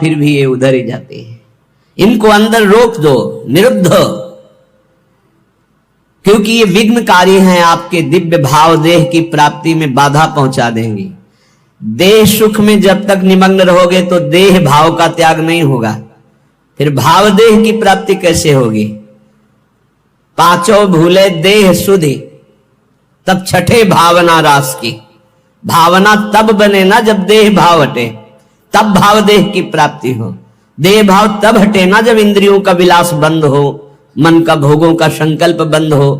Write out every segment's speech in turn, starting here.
फिर भी ये उधर ही जाते हैं। इनको अंदर रोक दो, निरुद्ध, क्योंकि ये विघ्नकारी हैं, आपके दिव्य भाव देह की प्राप्ति में बाधा पहुंचा देंगे। देह सुख में जब तक निमग्न रहोगे तो देह भाव का त्याग नहीं होगा, फिर भाव देह की प्राप्ति कैसे होगी? पांचों भूले देह सुधि, तब छठे भावना रास की। भावना तब बने ना जब देह भाव हटे, तब भाव देह की प्राप्ति हो। देह भाव तब हटे ना जब इंद्रियों का विलास बंद हो, मन का भोगों का संकल्प बंद हो।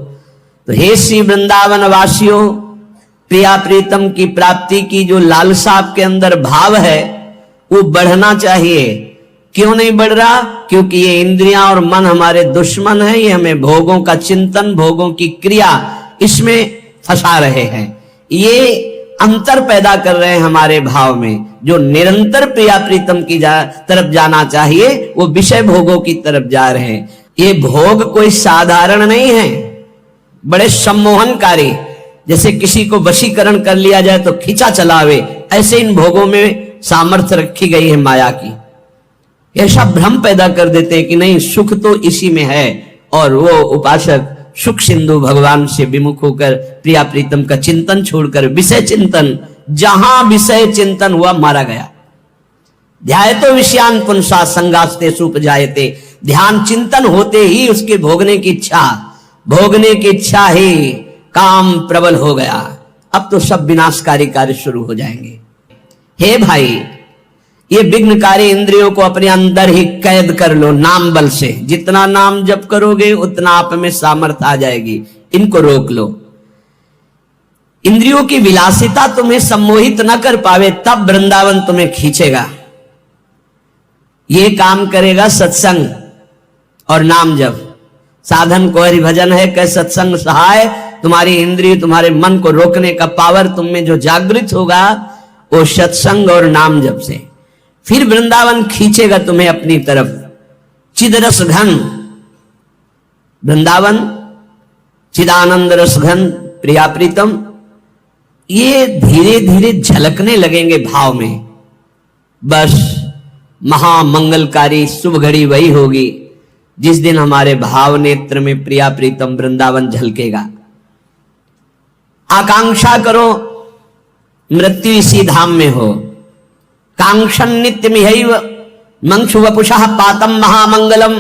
तो हे श्री वृंदावन वासियों, प्रिया प्रीतम की प्राप्ति की जो लालसा आपके अंदर भाव है वो बढ़ना चाहिए। क्यों नहीं बढ़ रहा? क्योंकि ये इंद्रियां और मन हमारे दुश्मन है, ये हमें भोगों का चिंतन, भोगों की क्रिया, इसमें फंसा रहे हैं। ये अंतर पैदा कर रहे हैं हमारे भाव में। जो निरंतर प्रिया प्रीतम की तरफ जाना चाहिए वो विषय भोगों की तरफ जा रहे हैं। ये भोग कोई साधारण नहीं है, बड़े सम्मोहनकारी। जैसे किसी को वशीकरण कर लिया जाए तो खींचा चलावे, ऐसे इन भोगों में सामर्थ्य रखी गई है माया की। ऐसा भ्रम पैदा कर देते हैं कि नहीं, सुख तो इसी में है, और वो उपासक सुख सिंधु भगवान से विमुख होकर प्रिया प्रीतम का चिंतन छोड़कर विषय चिंतन, जहां विषय चिंतन हुआ मारा गया। ध्यायतो विषयान पुंसा संगास्ते सुपजायते। ध्यान चिंतन होते ही उसके भोगने की इच्छा ही काम प्रबल हो गया। अब तो सब विनाशकारी कार्य शुरू हो जाएंगे। हे भाई, ये विघ्नकारी इंद्रियों को अपने अंदर ही कैद कर लो नाम बल से। जितना नाम जप करोगे उतना आप में सामर्थ्य आ जाएगी। इनको रोक लो। इंद्रियों की विलासिता तुम्हें सम्मोहित न कर पावे, तब वृंदावन तुम्हें खींचेगा। ये काम करेगा सत्संग और नाम जप। साधन को हरि भजन है, कह सत्संग सहाय। तुम्हारी इंद्रिय, तुम्हारे मन को रोकने का पावर तुम में जो जागृत होगा वो सत्संग और नाम जप से। फिर वृंदावन खींचेगा तुम्हें अपनी तरफ। चिदरस घन वृंदावन, चिदानंद रस घन प्रिया प्रीतम, ये धीरे धीरे झलकने लगेंगे भाव में। बस महामंगलकारी शुभ घड़ी वही होगी जिस दिन हमारे भाव नेत्र में प्रिया प्रीतम वृंदावन झलकेगा। आकांक्षा करो मृत्यु इसी धाम में हो। कांक्षन नित्य मिहैव मंक्षु वपुषः पातम महामंगलम।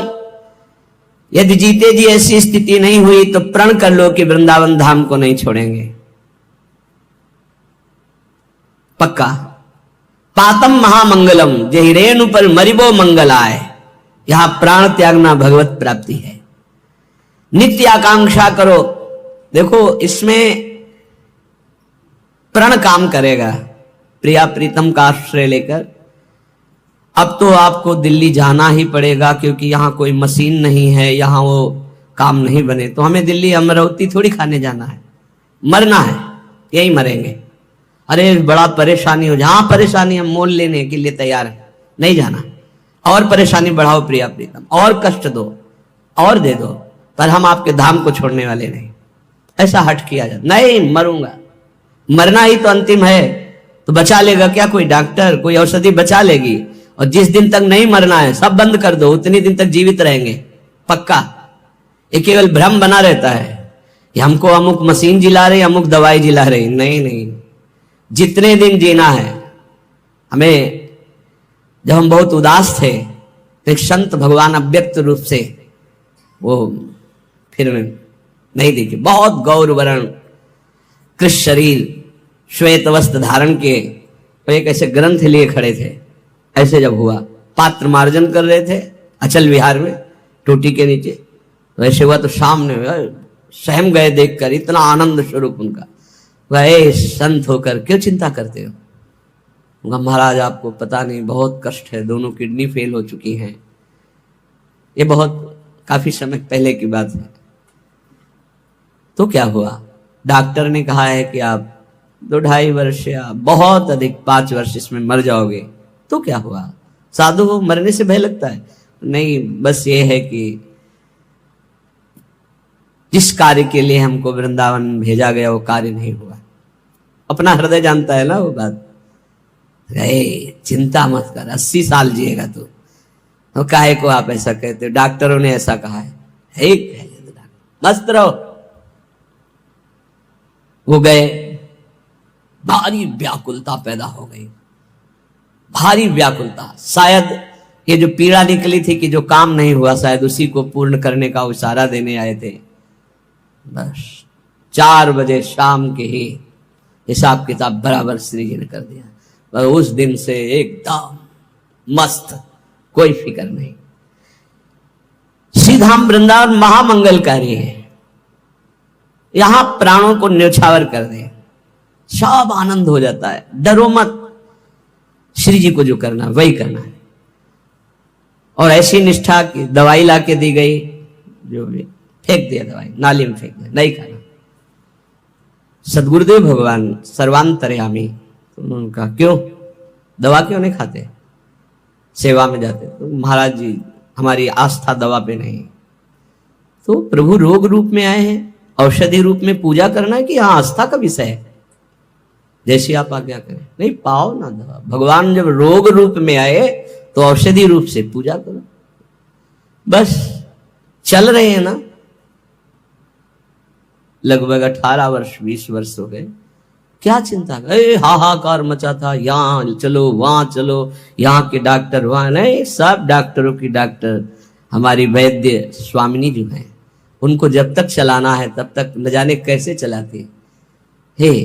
यदि जीते जी ऐसी स्थिति नहीं हुई तो प्रण कर लो कि वृंदावन धाम को नहीं छोड़ेंगे, पक्का। पातम महामंगलम, जय रेणु पर मरिबो मंगल आए। यहां प्राण त्यागना भगवत प्राप्ति है। नित्य आकांक्षा करो। देखो इसमें प्रण काम करेगा। प्रिया प्रीतम का आश्रय लेकर अब तो आपको दिल्ली जाना ही पड़ेगा, क्योंकि यहां कोई मशीन नहीं है, यहां वो काम नहीं बने। तो हमें दिल्ली अमरावती थोड़ी खाने जाना है, मरना है, यही मरेंगे। अरे बड़ा परेशानी हो, जहां परेशानी हम मोल लेने के लिए तैयार है, नहीं जाना। और परेशानी बढ़ाओ प्रिया प्रीतम, और कष्ट दो और दे दो, पर हम आपके धाम को छोड़ने वाले नहीं। ऐसा हट किया जाए, नहीं मरूंगा, मरना ही तो अंतिम है। तो बचा लेगा क्या कोई डॉक्टर, कोई औषधि बचा लेगी? और जिस दिन तक नहीं मरना है सब बंद कर दो, उतनी दिन तक जीवित रहेंगे, पक्का। ये केवल भ्रम बना रहता है, ये हमको अमुक मशीन जिला रही, अमुक दवाई जिला रही। नहीं नहीं, जितने दिन जीना है हमें। जब हम बहुत उदास थे तो एक संत भगवान अव्यक्त रूप से वो फिर नहीं दिखे, बहुत गौर वर्ण कृष्ण शरीर, श्वेत वस्त्र धारण किए, तो एक ऐसे ग्रंथ लिए खड़े थे। ऐसे जब हुआ, पात्र मार्जन कर रहे थे अचल विहार में टोटी के नीचे, तो ऐसे हुआ तो सामने सहम गए देखकर, इतना आनंद स्वरूप उनका। वह संत होकर क्यों चिंता करते हो? महाराज आपको पता नहीं, बहुत कष्ट है, दोनों किडनी फेल हो चुकी हैं। ये बहुत काफी समय पहले की बात है। तो क्या हुआ? डॉक्टर ने कहा है कि आप 2-2.5 वर्ष या बहुत अधिक 5 वर्ष इसमें मर जाओगे। तो क्या हुआ? साधु को मरने से भय लगता है? नहीं, बस ये है कि जिस कार्य के लिए हमको वृंदावन भेजा गया वो कार्य नहीं हुआ। अपना हृदय जानता है ना वो बात। चिंता मत कर, 80 साल जिएगा तू। तो काहे को आप ऐसा कहते हो, डॉक्टरों ने ऐसा कहा है। मस्त रहो। वो गए, भारी व्याकुलता पैदा हो गई, भारी व्याकुलता। शायद ये जो पीड़ा निकली थी कि जो काम नहीं हुआ, शायद उसी को पूर्ण करने का इशारा देने आए थे। बस 4 बजे शाम के ही हिसाब किताब बराबर श्री जी ने कर दिया। और उस दिन से एकदम मस्त, कोई फिक्र नहीं। श्री धाम वृंदावन महामंगलकारी है। यहां प्राणों को न्यौछावर कर दे, सब आनंद हो जाता है। डरो मत, श्री जी को जो करना वही करना है। और ऐसी निष्ठा की दवाई लाके दी गई, जो भी फेंक दिया, दवाई नाली में फेंक दिया, नहीं खाना। सदगुरुदेव भगवान सर्वांतर्यामी, तो उन्होंने कहा क्यों दवा क्यों नहीं खाते, सेवा में जाते? तो महाराज जी हमारी आस्था दवा पे नहीं। तो प्रभु रोग रूप में आए हैं, औषधि रूप में पूजा करना है कि हाँ आस्था का विषय है, जैसी आप आज्ञा करें। नहीं पाओ ना दवा, भगवान जब रोग रूप में आए तो औषधि रूप से पूजा करो। बस चल रहे हैं ना, लगभग 18 वर्ष 20 वर्ष हो गए। क्या चिंता, हाहाकार मचा था, यहाँ चलो वहां चलो, यहाँ के डॉक्टर वहां, नहीं, सब डॉक्टरों की डॉक्टर हमारी वैद्य स्वामिनी जो है, उनको जब तक चलाना है तब तक न जाने कैसे चलाती है।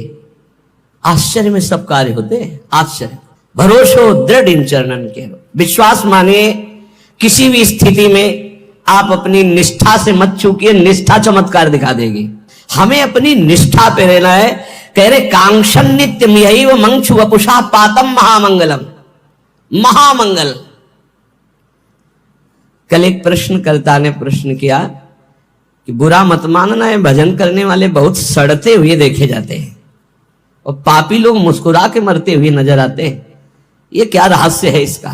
आश्चर्य में सब कार्य होते हैं, आश्चर्य। भरोसो दृढ़ इन चरणन के, विश्वास मानिए। किसी भी स्थिति में आप अपनी निष्ठा से मत चूकिए, निष्ठा चमत्कार दिखा देगी। हमें अपनी निष्ठा पे रहना है। कह रहे कांक्षन नित्य मिहैव मंक्षु वपुषा पातम महामंगलम, महामंगल। कल एक प्रश्नकर्ता ने प्रश्न किया कि बुरा मत मानना है, भजन करने वाले बहुत सड़ते हुए देखे जाते हैं और पापी लोग मुस्कुरा के मरते हुए नजर आते हैं, ये क्या रहस्य है इसका?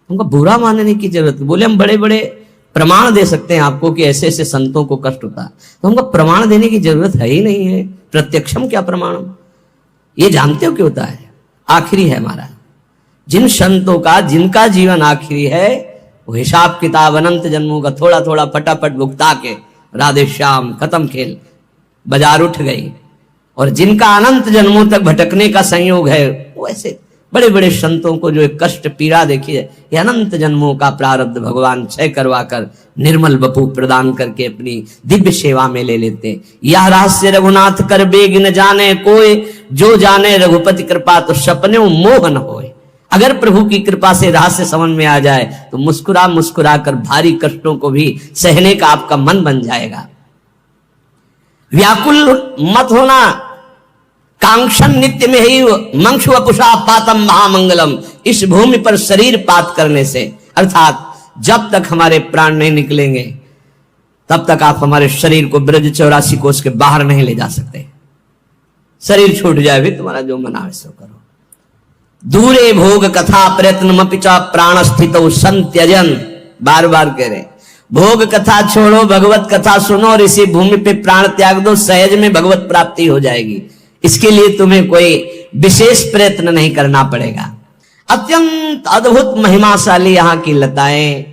हमको बुरा मानने की जरूरत। बोले हम बड़े बड़े प्रमाण दे सकते हैं आपको कि ऐसे ऐसे संतों को कष्ट होता है, तो हमको प्रमाण देने की जरूरत है ही नहीं है। प्रत्यक्षम क्या प्रमाणम, ये जानते हो क्यों होता है? आखिरी है हमारा। जिन संतों का, जिनका जीवन आखिरी है, वो हिसाब किताब अनंत जन्मों का थोड़ा थोड़ा फटाफट भुगता के राधे श्याम खत्म खेल, बाजार उठ गई। और जिनका अनंत जन्मों तक भटकने का संयोग है, वो ऐसे बड़े बड़े संतों को जो एक कष्ट पीड़ा देखी है, ये अनंत जन्मों का प्रारब्ध भगवान क्षय करवा कर निर्मल बपू प्रदान करके अपनी दिव्य सेवा में ले लेते। यह रहस्य रघुनाथ कर बेग न जाने कोई, जो जाने रघुपति कृपा तो सपने मोह न होए। अगर प्रभु की कृपा से रहस्य समझ में आ जाए तो मुस्कुरा मुस्कुरा कर भारी कष्टों को भी सहने का आपका मन बन जाएगा। व्याकुल मत होना। कांक्षन नित्य में ही मंक्षु वपुषा पातम महामंगलम। इस भूमि पर शरीर पात करने से, अर्थात जब तक हमारे प्राण नहीं निकलेंगे तब तक आप हमारे शरीर को ब्रज 84 कोष के बाहर नहीं ले जा सकते। शरीर छूट जाए भी तुम्हारा जो मना है सो करो। दूरे भोग कथा प्रयत्न मपिचा प्राण स्थित संत्यजन, बार बार कह रहे भोग कथा छोड़ो, भगवत कथा सुनो और इसी भूमि पे प्राण त्याग दो, सहज में भगवत प्राप्ति हो जाएगी। इसके लिए तुम्हें कोई विशेष प्रयत्न नहीं करना पड़ेगा। अत्यंत अद्भुत महिमाशाली यहाँ की लताएं,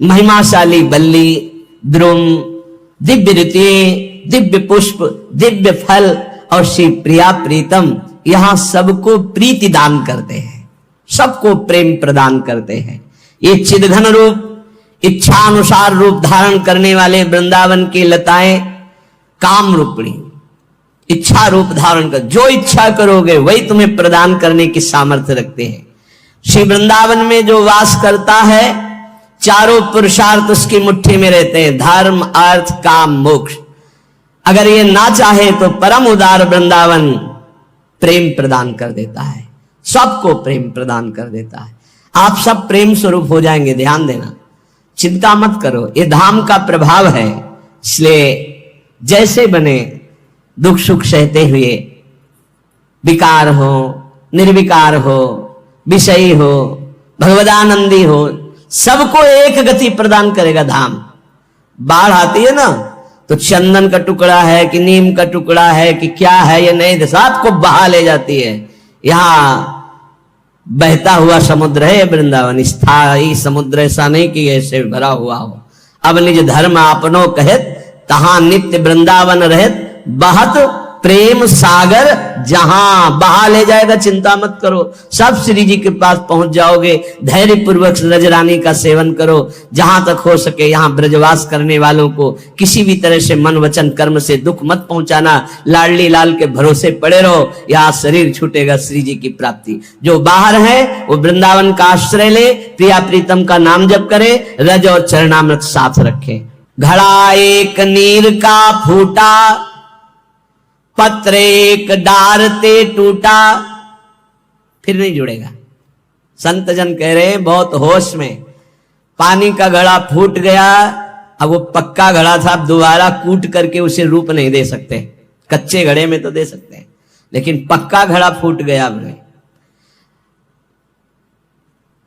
महिमाशाली बल्ली, द्रुम, दिव्य ऋतुएं, दिव्य पुष्प, दिव्य फल और श्री प्रिया प्रीतम यहाँ सबको प्रीति दान करते हैं, सबको प्रेम प्रदान करते हैं। ये चिदघन रूप, इच्छानुसार रूप धारण करने वाले वृंदावन की लताएं काम रूपिणी, इच्छा रूप धारण कर, जो इच्छा करोगे वही तुम्हें प्रदान करने की सामर्थ्य रखते हैं। श्री वृंदावन में जो वास करता है, चारों पुरुषार्थ उसकी मुट्ठी में रहते हैं, धर्म अर्थ काम मोक्ष। अगर ये ना चाहे तो परम उदार वृंदावन प्रेम प्रदान कर देता है, सबको प्रेम प्रदान कर देता है। आप सब प्रेम स्वरूप हो जाएंगे, ध्यान देना, चिंता मत करो। ये धाम का प्रभाव है, इसलिए जैसे बने दुख सुख सहते हुए, विकार हो निर्विकार हो, विषयी हो भगवदानंदी हो, सबको एक गति प्रदान करेगा धाम। बाढ़ आती है ना तो चंदन का टुकड़ा है कि नीम का टुकड़ा है कि क्या है ये नहीं, सबको बहा ले जाती है। यहाँ बहता हुआ समुद्र है वृंदावन, स्थायी समुद्र ऐसा नहीं कि ऐसे भरा हुआ हो। अब निज धर्म आपनो कहत, तहां नित्य वृंदावन रहत, बहत प्रेम सागर जहां। बहा ले जाएगा, चिंता मत करो, सब श्री जी के पास पहुंच जाओगे। धैर्य पूर्वक रजरानी का सेवन करो, जहां तक हो सके यहाँ ब्रजवास करने वालों को किसी भी तरह से मन वचन कर्म से दुख मत पहुंचाना। लाडली लाल के भरोसे पड़े रहो, यहाँ शरीर छूटेगा श्री जी की प्राप्ति। जो बाहर है वो वृंदावन का आश्रय ले, प्रिया प्रीतम का नाम जप करे, रज और चरणामृत साथ रखे। घड़ा एक नीर का फूटा, पत्र एक डार ते टूटा, फिर नहीं जुड़ेगा। संत जन कह रहे हैं बहुत होश में, पानी का घड़ा फूट गया, अब वो पक्का घड़ा था, अब दोबारा कूट करके उसे रूप नहीं दे सकते। कच्चे घड़े में तो दे सकते हैं, लेकिन पक्का घड़ा फूट गया। अब नहीं,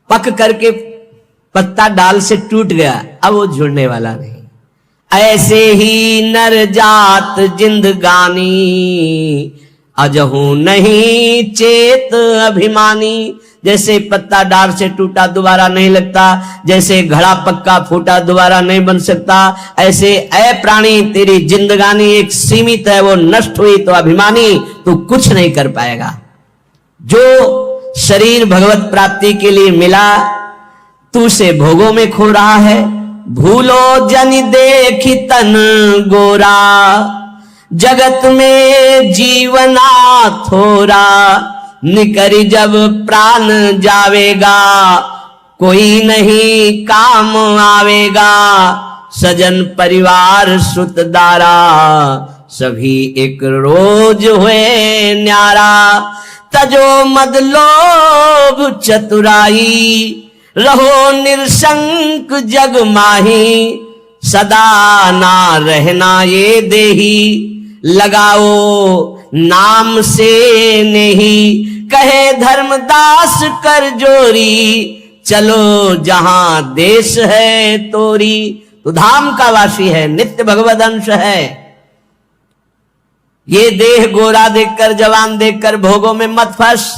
पक करके पत्ता डाल से टूट गया, अब वो जुड़ने वाला नहीं। ऐसे ही नर जात जिंदगानी, अजहू नहीं चेत अभिमानी। जैसे पत्ता डाल से टूटा दोबारा नहीं लगता, जैसे घड़ा पक्का फूटा दोबारा नहीं बन सकता, ऐसे ऐ प्राणी तेरी जिंदगानी एक सीमित है, वो नष्ट हुई तो अभिमानी तू कुछ नहीं कर पाएगा। जो शरीर भगवत प्राप्ति के लिए मिला, तू से भोगों में खो रहा है। भूलो जन देखी तन गोरा, जगत में जीवना थोरा। निकरी जब प्राण जावेगा, कोई नहीं काम आवेगा। सजन परिवार सुत दारा, सभी एक रोज हुए न्यारा। तजो मद लोभ चतुराई, रहो निरशंक जग माही। सदा ना रहना ये देही, लगाओ नाम से नहीं। कहे धर्मदास कर जोरी, चलो जहां देश है तोरी। तो धाम का वासी है, नित्य भगवद अंश है। ये देह गोरा देखकर, जवान देखकर भोगों में मत फंस।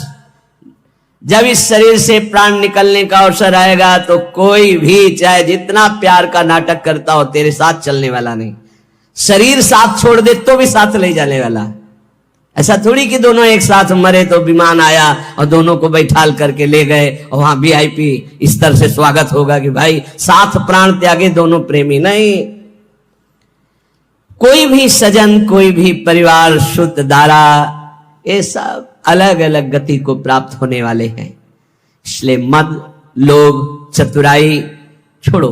जब इस शरीर से प्राण निकलने का अवसर आएगा तो कोई भी चाहे जितना प्यार का नाटक करता हो, तेरे साथ चलने वाला नहीं। शरीर साथ छोड़ दे तो भी साथ ले जाने वाला। ऐसा थोड़ी कि दोनों एक साथ मरे तो विमान आया और दोनों को बैठाल करके ले गए और वहां VIP स्तर से स्वागत होगा कि भाई साथ प्राण त्यागे दोनों प्रेमी। नहीं, कोई भी सजन, कोई भी परिवार, शुद्ध दारा, ये सब अलग अलग गति को प्राप्त होने वाले हैं। इसलिए मद लोभ चतुराई छोड़ो,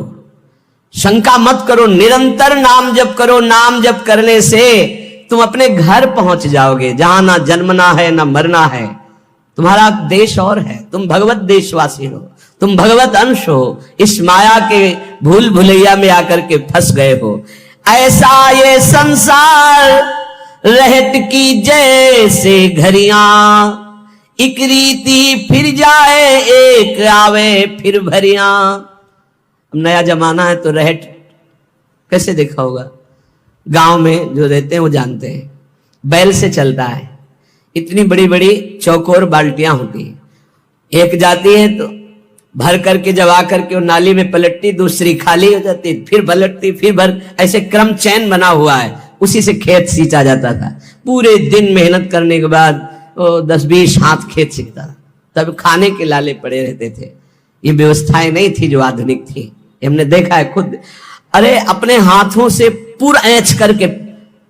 शंका मत करो, निरंतर नाम जप करो। नाम जप करने से तुम अपने घर पहुंच जाओगे, जहां ना जन्मना है ना मरना है। तुम्हारा देश और है, तुम भगवत देशवासी हो, तुम भगवत अंश हो। इस माया के भूल भुलैया में आकर के फंस गए हो। ऐसा ये संसार रहत की जैसे घड़ियां, एक रीति फिर जाए एक आवे फिर भरियां। नया जमाना है तो रहट कैसे देखा होगा, गांव में जो रहते हैं वो जानते हैं। बैल से चलता है, इतनी बड़ी बड़ी चौकोर बाल्टियां होती है, एक जाती है तो भर करके जब आकर के वो नाली में पलटती, दूसरी खाली हो जाती, फिर पलटती, फिर भर, ऐसे क्रम चैन बना हुआ है। उसी से खेत सींचा जाता था। पूरे दिन मेहनत करने के बाद वो 10-20 हाथ खेत सींचता था। तब खाने के लाले पड़े रहते थे, ये व्यवस्थाएं नहीं थी जो आधुनिक थी। हमने देखा है खुद। अरे अपने हाथों से पूरा ऐंच करके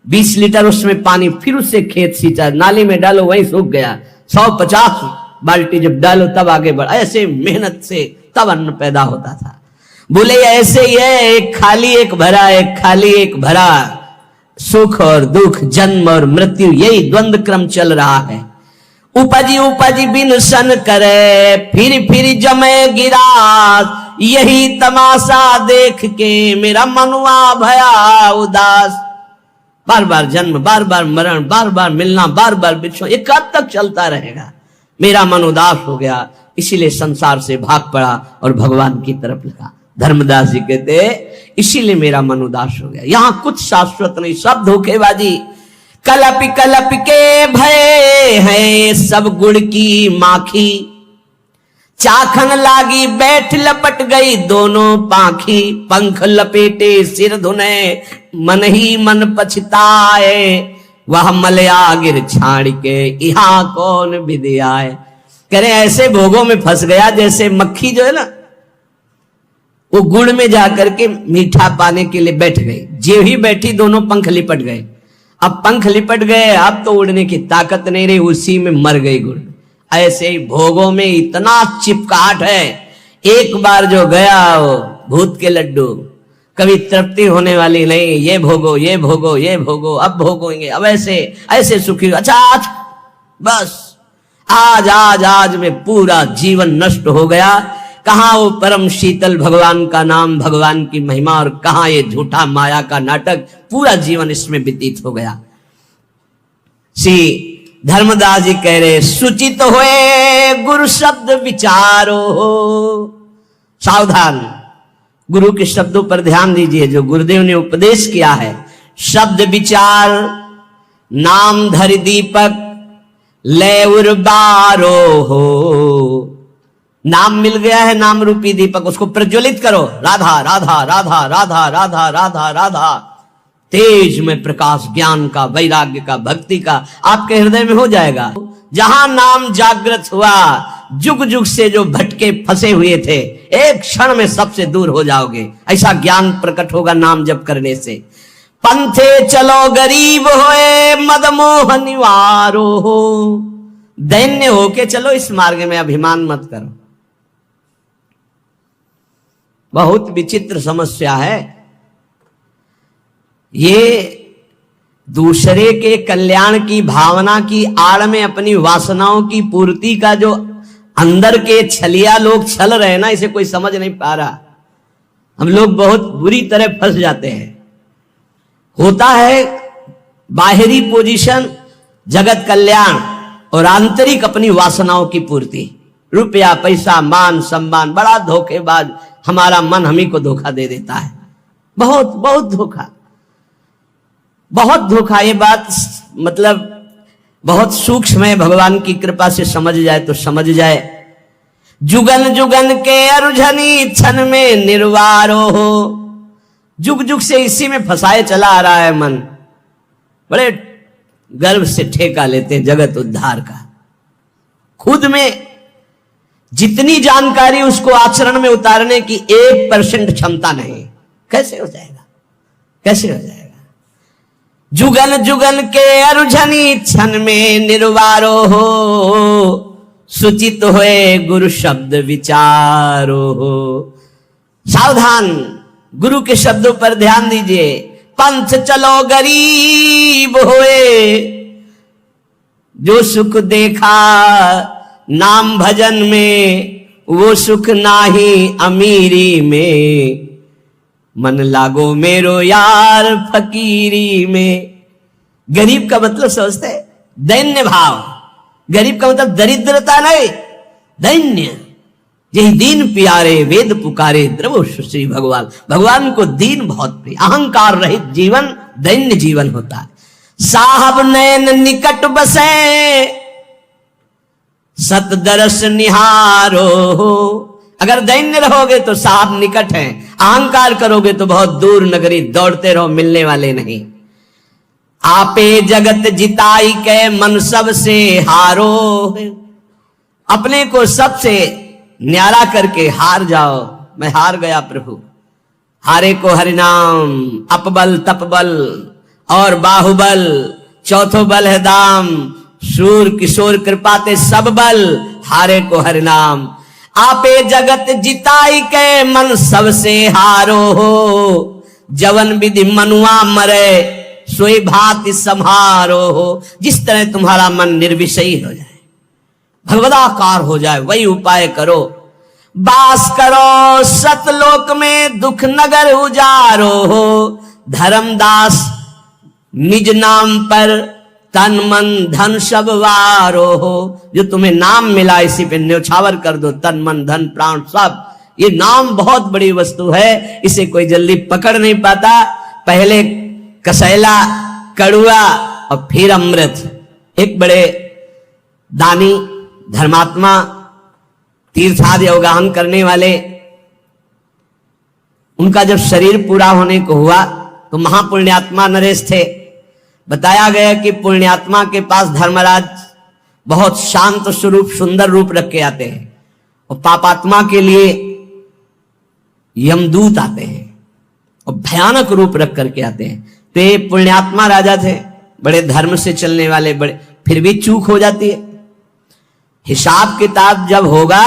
20 लीटर उसमें पानी, फिर उससे खेत सींचा, नाली में डालो वहीं सूख गया। 150 बाल्टी जब डालो तब आगे बढ़ा। ऐसे मेहनत से तब अन्न पैदा होता था। बोले ऐसे ही है, एक खाली एक भरा, एक खाली एक भरा। सुख और दुख, जन्म और मृत्यु, यही द्वंद्व क्रम चल रहा है। उपजी उपजी बिन सन करे, फिर जमे गिरास। यही तमाशा देख के मेरा मनुआ भया उदास। बार बार जन्म, बार बार मरण, बार बार मिलना, बार बार बिछड़ना, ये कब तक चलता रहेगा? मेरा मन उदास हो गया, इसीलिए संसार से भाग पड़ा और भगवान की तरफ लगा। धर्मदास जी कहते इसीलिए मेरा मन उदास हो गया। यहां कुछ शाश्वत नहीं, सब धोखेबाजी। कलप कलप के भय है सब गुड़ की माखी। चाखन लागी बैठ लपट गई दोनों पाखी, पंख लपेटे सिर धुने मन ही मन पछताए, वह मलया गिर छाड़ के यहाँ कौन विधि आए। कह रहे ऐसे भोगों में फंस गया जैसे मक्खी जो है ना, वो गुड़ में जाकर के मीठा पाने के लिए बैठ गई, जे ही बैठी दोनों पंख लिपट गए। अब पंख लिपट गए, अब तो उड़ने की ताकत नहीं रही, उसी में मर गई गुड़। ऐसे ही भोगों में इतना चिपकाहट है, एक बार जो गया वो भूत के लड्डू, कभी तृप्ति होने वाली नहीं। ये भोगो ये भोगो ये भोगो, अब भोगोगे, अब ऐसे ऐसे सुखी। अच्छा आज बस आज आज आज में पूरा जीवन नष्ट हो गया। कहां वो परम शीतल भगवान का नाम, भगवान की महिमा, और कहां ये झूठा माया का नाटक, पूरा जीवन इसमें व्यतीत हो गया। श्री धर्मदास जी कह रहे सुचित होए गुरु शब्द विचारो। सावधान, गुरु के शब्दों पर ध्यान दीजिए जो गुरुदेव ने उपदेश किया है। शब्द विचार नाम धरि दीपक ले उर्बारो हो। नाम मिल गया है, नाम रूपी दीपक, उसको प्रज्वलित करो। राधा राधा राधा राधा राधा राधा राधा, तेज में प्रकाश ज्ञान का, वैराग्य का, भक्ति का आपके हृदय में हो जाएगा। जहां नाम जागृत हुआ, जुग जुग से जो भटके फंसे हुए थे, एक क्षण में सबसे दूर हो जाओगे। ऐसा ज्ञान प्रकट होगा नाम जप करने से। पंथे चलो गरीब होए मदमोह निवारो हो। दैन्य होके चलो इस मार्ग में, अभिमान मत करो। बहुत विचित्र समस्या है ये। दूसरे के कल्याण की भावना की आड़ में अपनी वासनाओं की पूर्ति का जो अंदर के छलिया लोग छल रहे हैं ना, इसे कोई समझ नहीं पा रहा। हम लोग बहुत बुरी तरह फंस जाते हैं। होता है बाहरी पोजीशन जगत कल्याण, और आंतरिक अपनी वासनाओं की पूर्ति, रुपया पैसा मान सम्मान। बड़ा धोखेबाज हमारा मन हम ही को धोखा दे देता है। बहुत बहुत धोखा, बहुत धोखा। ये बात मतलब बहुत सूक्ष्म है, भगवान की कृपा से समझ जाए तो समझ जाए। जुगन जुगन के अरुझनी क्षण में निर्वारो हो। जुग जुग से इसी में फंसाए चला आ रहा है मन। बड़े गर्व से ठेका लेते हैं जगत उद्धार का। खुद में जितनी जानकारी, उसको आचरण में उतारने की 1% क्षमता नहीं। कैसे हो जाएगा, कैसे हो जाएगा। जुगन जुगन के अरुझनी क्षण में निर्वारो हो। सुचित होए गुरु शब्द विचारो हो। सावधान, गुरु के शब्दों पर ध्यान दीजिए। पंथ चलो गरीब होए, जो सुख देखा नाम भजन में, वो सुख नाही अमीरी में। मन लागो मेरो यार फकीरी में। गरीब का मतलब समझते हैं दैन्य भाव। गरीब का मतलब दरिद्रता नहीं, दैन्य। यही दीन प्यारे वेद पुकारे द्रवो श्री भगवान। भगवान को दीन बहुत प्रिय। अहंकार रहित जीवन दैन्य जीवन होता है। साहब नयन निकट बसे, सतदरस निहारो हो। अगर दैन्य रहोगे तो साहब निकट हैं, अहंकार करोगे तो बहुत दूर नगरी दौड़ते रहो, मिलने वाले नहीं। आपे जगत जिताई के मन सब से हारो। अपने को सबसे न्यारा करके हार जाओ। मैं हार गया प्रभु। हारे को हरिनाम, अपबल तपबल और बाहुबल, चौथो बल है दाम। शूर किशोर कृपाते सब बल, हारे को हरिनाम। आपे जगत जिताई के मन सबसे हारो हो। जवन विधि मनुआ मरे, सोई भांति संहारो हो। जिस तरह तुम्हारा मन निर्विषयी हो जाए, भगवदाकार हो जाए, वही उपाय करो। बास करो सतलोक में, दुख नगर उजारो हो। धर्मदास निज नाम पर, तन मन धन सब वारो हो। जो तुम्हें नाम मिला इसी पे न्यौछावर कर दो, तन मन धन प्राण सब। ये नाम बहुत बड़ी वस्तु है, इसे कोई जल्दी पकड़ नहीं पाता। पहले कसैला, कड़ुआ और फिर अमृत। एक बड़े दानी धर्मात्मा तीर्थादि अवगाहन करने वाले, उनका जब शरीर पूरा होने को हुआ तो महापुण्यात्मा नरेश थे। बताया गया कि पुण्यात्मा के पास धर्मराज बहुत शांत स्वरूप सुंदर रूप रख के आते हैं और पापात्मा के लिए यमदूत आते हैं और भयानक रूप रख करके आते हैं। तो ये पुण्यात्मा राजा थे, बड़े धर्म से चलने वाले, बड़े, फिर भी चूक हो जाती है। हिसाब किताब जब होगा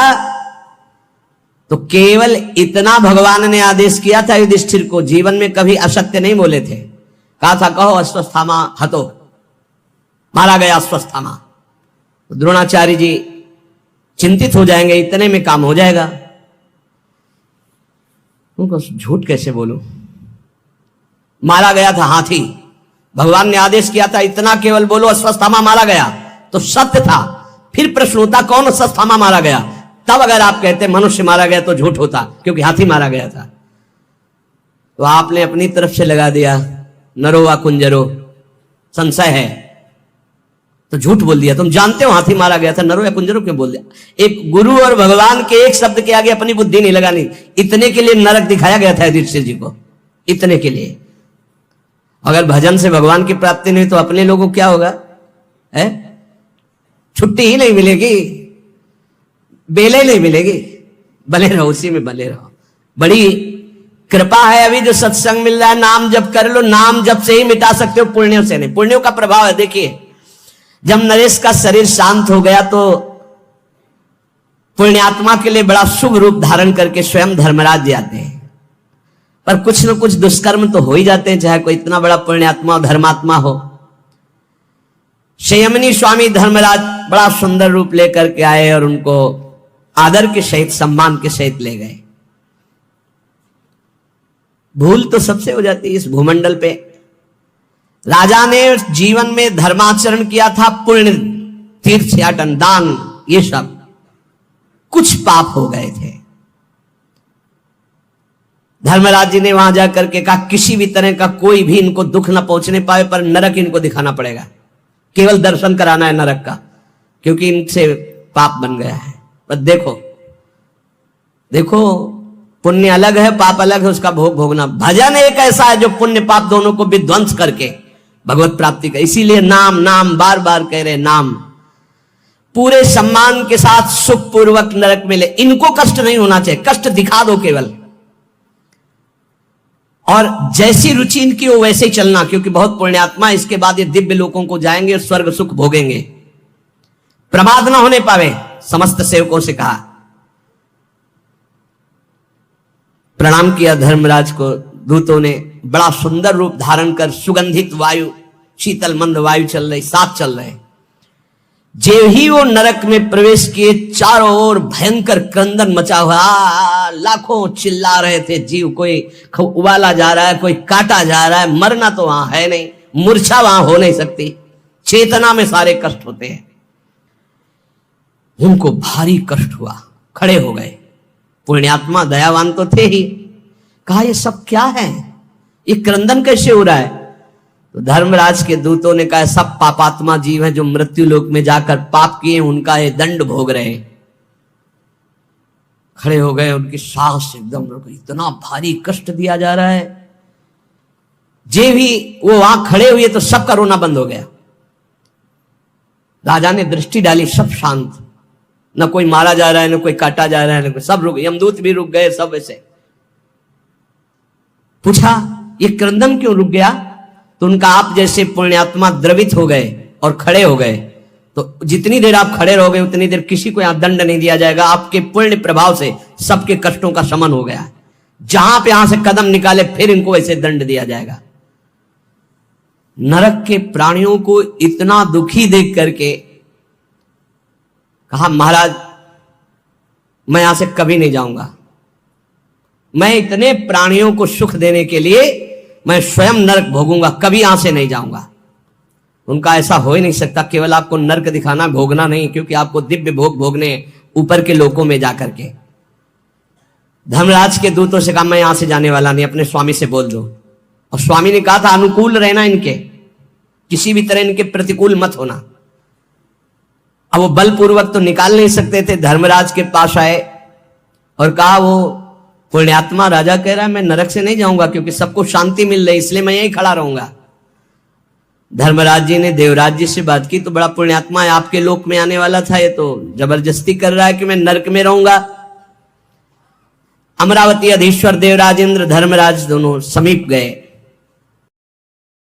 तो केवल इतना भगवान ने आदेश किया था युधिष्ठिर को, जीवन में कभी असत्य नहीं बोले थे। कहा था कहो अश्वस्थामा हतो, मारा गया अश्वस्थामा। तो द्रोणाचार्य जी चिंतित हो जाएंगे, इतने में काम हो जाएगा। उनको झूठ कैसे बोलूं, मारा गया था हाथी, भगवान ने आदेश किया था इतना केवल बोलो अश्वस्थामा मारा गया, तो सत्य था। फिर प्रश्न होता कौन अश्वस्थामा मारा गया, तब अगर आप कहते मनुष्य मारा गया तो झूठ होता, क्योंकि हाथी मारा गया था। तो आपने अपनी तरफ से लगा दिया नरो वा कुंजरो, संशय है तो झूठ बोल दिया। तुम जानते हो हाथी मारा गया था, नरो या कुंजरो क्यों बोल दिया। एक गुरु और भगवान के एक शब्द के आगे अपनी बुद्धि नहीं लगानी। इतने के लिए नरक दिखाया गया था युधिष्ठिर जी को, इतने के लिए। अगर भजन से भगवान की प्राप्ति नहीं तो अपने लोगों को क्या होगा, है छुट्टी ही नहीं मिलेगी, बेले नहीं मिलेगी। बले रहो, उसी में बले रहो। बड़ी कृपा है अभी जो सत्संग मिल रहा है, नाम जप कर लो। नाम जप से ही मिटा सकते हो, पुण्यों से नहीं। पुण्यों का प्रभाव है। देखिए जब नरेश का शरीर शांत हो गया तो पुण्यात्मा के लिए बड़ा शुभ रूप धारण करके स्वयं धर्मराज जी आते हैं। पर कुछ न कुछ दुष्कर्म तो हो ही जाते हैं, चाहे कोई इतना बड़ा पुण्यात्मा और धर्मात्मा हो। संयमनी स्वामी धर्मराज बड़ा सुंदर रूप लेकर के आए और उनको आदर के सहित, सम्मान के सहित ले गए। भूल तो सबसे हो जाती है इस भूमंडल पे। राजा ने जीवन में धर्माचरण किया था, पुण्य, तीर्थयाटन, दान, ये सब कुछ पाप हो गए थे। धर्मराज जी ने वहां जाकर के कहा किसी भी तरह का कोई भी इनको दुख न पहुंचने पाए, पर नरक इनको दिखाना पड़ेगा। केवल दर्शन कराना है नरक का, क्योंकि इनसे पाप बन गया है। पर देखो देखो, पुण्य अलग है, पाप अलग है, उसका भोग भोगना। भजन एक ऐसा है जो पुण्य पाप दोनों को विध्वंस करके भगवत प्राप्ति का। इसीलिए नाम नाम बार बार कह रहे, नाम पूरे सम्मान के साथ सुख पूर्वक नरक मिले। इनको कष्ट नहीं होना चाहिए, कष्ट दिखा दो केवल, और जैसी रुचि इनकी हो वैसे ही चलना, क्योंकि बहुत पुण्यात्मा इसके बाद ये दिव्य लोकों को जाएंगे और स्वर्ग सुख भोगेंगे। प्रमाद ना होने पावे, समस्त सेवकों से कहा। प्रणाम किया धर्मराज को। दूतों ने बड़ा सुंदर रूप धारण कर, सुगंधित वायु, शीतल मंद वायु चल रही, साथ चल रहे। जो ही वो नरक में प्रवेश किए, चारों ओर भयंकर क्रंदन मचा हुआ, लाखों चिल्ला रहे थे जीव। कोई उबाला जा रहा है, कोई काटा जा रहा है। मरना तो वहां है नहीं, मूर्छा वहां हो नहीं सकती, चेतना में सारे कष्ट होते हैं। उनको भारी कष्ट हुआ, खड़े हो गए। पुण्यात्मा दयावान तो थे ही। कहा ये सब क्या है, ये क्रंदन कैसे हो रहा है। तो धर्मराज के दूतों ने कहा सब पापात्मा जीव हैं जो मृत्यु लोक में जाकर पाप किए, उनका ये दंड भोग रहे हैं। खड़े हो गए, उनकी सांस एकदम रुक गई, इतना भारी कष्ट दिया जा रहा है। जे भी वो वहां खड़े हुए तो सबका रोना बंद हो गया। राजा ने दृष्टि डाली, सब शांत, न कोई मारा जा रहा है, न कोई काटा जा रहा है, न कोई, सब रुक, यमदूत भी रुक गए, सब ऐसे। पूछा ये क्रंदन क्यों रुक गया। तो उनका आप जैसे पुण्यात्मा द्रवित हो गए और खड़े हो गए। तो जितनी देर आप खड़े रहोगे उतनी देर किसी को यहां दंड नहीं दिया जाएगा। आपके पुण्य प्रभाव से सबके कष्टों का शमन हो गया। जहां पे यहां से कदम निकाले फिर इनको वैसे दंड दिया जाएगा। नरक के प्राणियों को इतना दुखी देख करके कहा महाराज मैं यहां से कभी नहीं जाऊंगा। मैं इतने प्राणियों को सुख देने के लिए मैं स्वयं नरक भोगूंगा, कभी यहां से नहीं जाऊंगा। उनका ऐसा हो ही नहीं सकता। केवल आपको नरक दिखाना, भोगना नहीं, क्योंकि आपको दिव्य भोग भोगने ऊपर के लोकों में जाकर के। धर्मराज के दूतों से कहा मैं यहां से जाने वाला नहीं, अपने स्वामी से बोल दो। और स्वामी ने कहा था अनुकूल रहना, इनके किसी भी तरह इनके प्रतिकूल मत होना। अब वो बलपूर्वक तो निकाल नहीं सकते थे, धर्मराज के पास आए और कहा, वो पुण्यात्मा राजा कह रहा है मैं नरक से नहीं जाऊंगा क्योंकि सबको शांति मिल रही, इसलिए मैं यहीं खड़ा रहूंगा। धर्मराज जी ने देवराज जी से बात की, तो बड़ा पुण्यात्मा है, आपके लोक में आने वाला था, ये तो जबरदस्ती कर रहा है कि मैं नरक में रहूंगा। अमरावती अधीश्वर देवराज इंद्र धर्मराज दोनों समीप गए